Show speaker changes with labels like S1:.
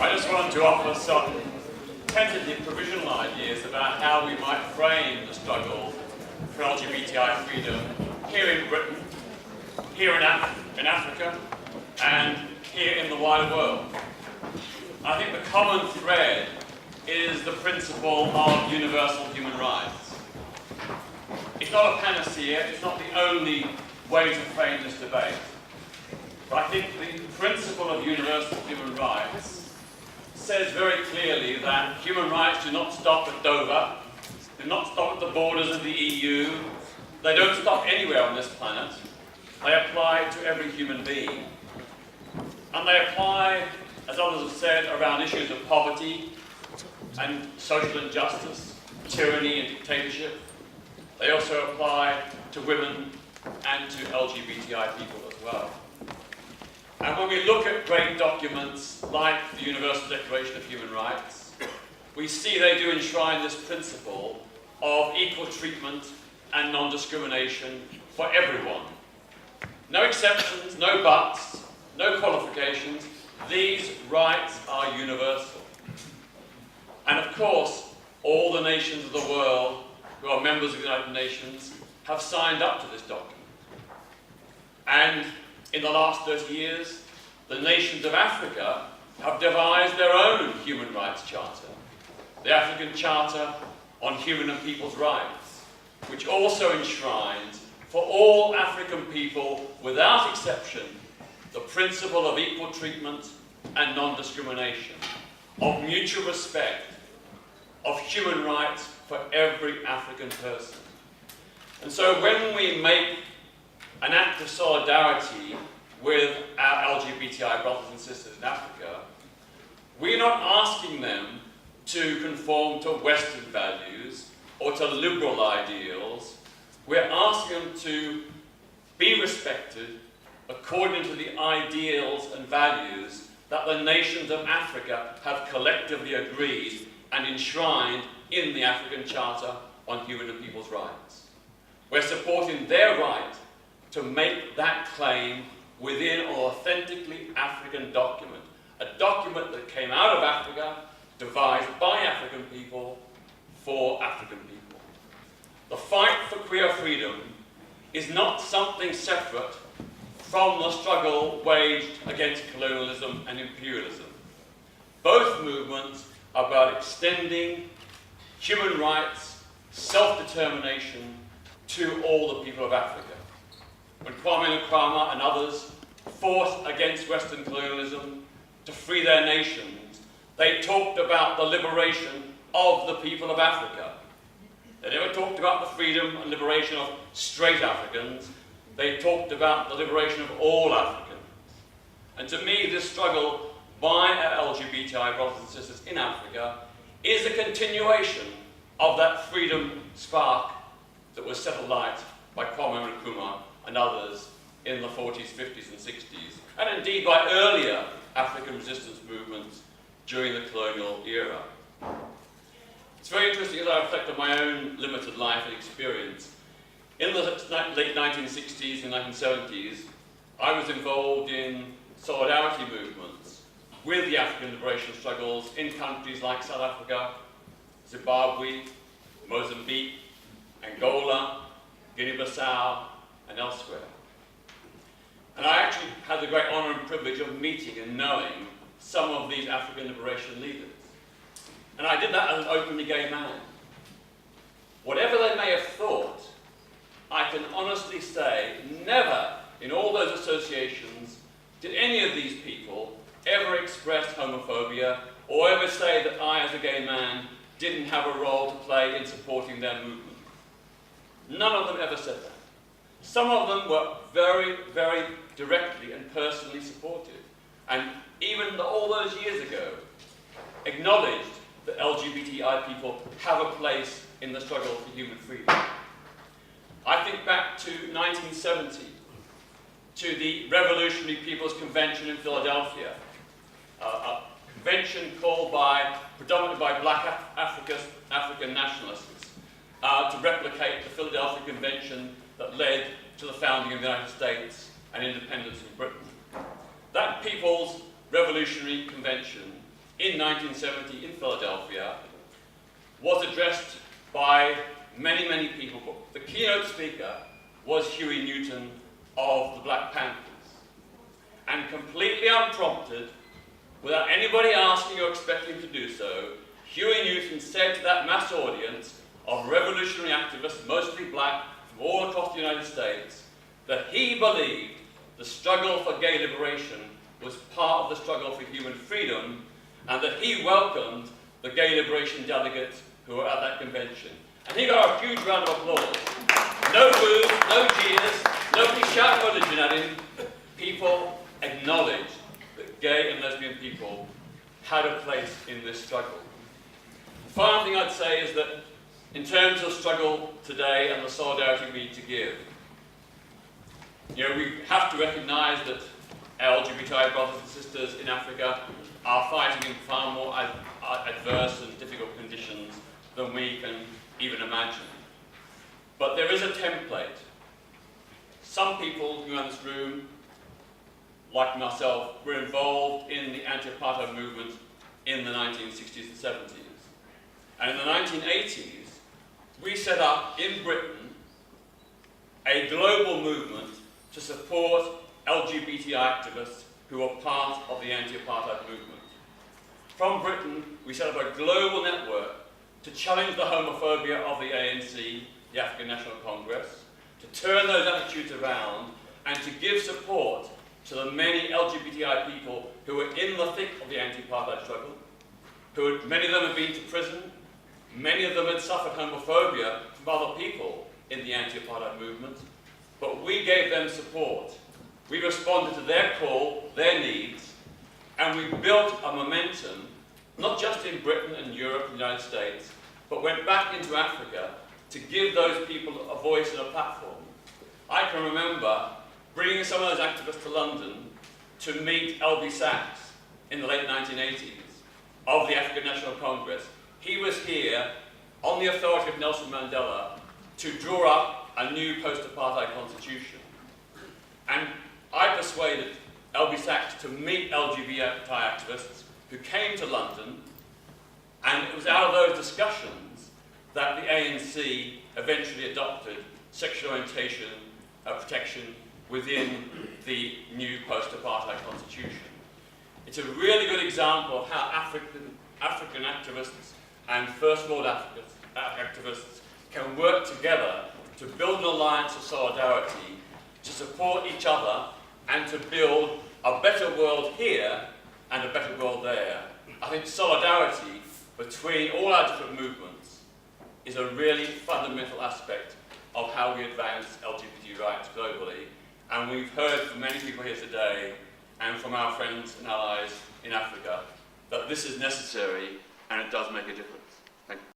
S1: I just wanted to offer some tentative provisional ideas about how we might frame the struggle for LGBTI freedom here in Britain, here in Africa, and here in the wider world. I think the common thread is the principle of universal human rights. It's not a panacea, it's not the only way to frame this debate. But I think the principle of universal human rights says very clearly that human rights do not stop at Dover, do not stop at the borders of the EU, they don't stop anywhere on this planet. They apply to every human being. And they apply, as others have said, around issues of poverty and social injustice, tyranny and dictatorship. They also apply to women and to LGBTI people as well. And when we look at great documents like the Universal Declaration of Human Rights, we see they do enshrine this principle of equal treatment and non-discrimination for everyone. No exceptions, no buts, no qualifications. These rights are universal. And of course, all the nations of the world who are members of the United Nations have signed up to this document. And in the last 30 years, the nations of Africa have devised their own human rights charter, the African Charter on Human and People's Rights, which also enshrines for all African people, without exception, the principle of equal treatment and non-discrimination, of mutual respect, of human rights for every African person. And so when we make an act of solidarity with our LGBTI brothers and sisters in Africa, we're not asking them to conform to Western values or to liberal ideals. We're asking them to be respected according to the ideals and values that the nations of Africa have collectively agreed and enshrined in the African Charter on Human and People's Rights. We're supporting their right to make that claim within an authentically African document, a document that came out of Africa, devised by African people for African people. The fight for queer freedom is not something separate from the struggle waged against colonialism and imperialism. Both movements are about extending human rights, self-determination to all the people of Africa. When Kwame Nkrumah and others fought against Western colonialism to free their nations, they talked about the liberation of the people of Africa. They never talked about the freedom and liberation of straight Africans. They talked about the liberation of all Africans. And to me, this struggle by our LGBTI brothers and sisters in Africa is a continuation of that freedom spark that was set alight by Kwame Nkrumah and others in the 40s, 50s and 60s, and indeed by earlier African resistance movements during the colonial era. It's very interesting as I reflect on my own limited life and experience. In the late 1960s and 1970s, I was involved in solidarity movements with the African liberation struggles in countries like South Africa, Zimbabwe, Mozambique, Angola, Guinea-Bissau, and elsewhere. And I actually had the great honour and privilege of meeting and knowing some of these African liberation leaders. And I did that as an openly gay man. Whatever they may have thought, I can honestly say, never in all those associations did any of these people ever express homophobia or ever say that I, as a gay man, didn't have a role to play in supporting their movement. None of them ever said that. Some of them were very, very directly and personally supportive, and even all those years ago acknowledged that LGBTI people have a place in the struggle for human freedom. I think back to 1970, to the Revolutionary People's Convention in Philadelphia, a convention called predominantly by black African nationalists to replicate the Philadelphia Convention that led to the founding of the United States and independence of Britain. That People's Revolutionary Convention in 1970 in Philadelphia was addressed by many, many people. The keynote speaker was Huey Newton of the Black Panthers. And completely unprompted, without anybody asking or expecting him to do so, Huey Newton said to that mass audience of revolutionary activists, mostly black, from all across the United States, that he believed the struggle for gay liberation was part of the struggle for human freedom, and that he welcomed the gay liberation delegates who were at that convention. And he got a huge round of applause. No boos, no cheers, nobody shouting religion at him. People acknowledged that gay and lesbian people had a place in this struggle. The final thing I'd say is that in terms of struggle today and the solidarity we need to give, we have to recognise that LGBTI brothers and sisters in Africa are fighting in far more adverse and difficult conditions than we can even imagine. But there is a template. Some people who are in this room, like myself, were involved in the anti-apartheid movement in the 1960s and 70s. And in the 1980s, we set up in Britain a global movement to support LGBTI activists who were part of the anti-apartheid movement. From Britain, we set up a global network to challenge the homophobia of the ANC, the African National Congress, to turn those attitudes around and to give support to the many LGBTI people who were in the thick of the anti-apartheid struggle, many of them had been to prison, many of them had suffered homophobia from other people in the anti-apartheid movement, but we gave them support. We responded to their call, their needs, and we built a momentum, not just in Britain and Europe and the United States, but went back into Africa to give those people a voice and a platform. I can remember bringing some of those activists to London to meet L.B. Sachs in the late 1980s of the African National Congress. He was here on the authority of Nelson Mandela to draw up a new post-apartheid constitution. And I persuaded L.B. Sachs to meet LGBTI activists who came to London, and it was out of those discussions that the ANC eventually adopted sexual orientation protection within the new post-apartheid constitution. It's a really good example of how African activists and First World activists can work together to build an alliance of solidarity, to support each other, and to build a better world here and a better world there. I think solidarity between all our different movements is a really fundamental aspect of how we advance LGBT rights globally. And we've heard from many people here today, and from our friends and allies in Africa, that this is necessary and it does make a difference. Thank you.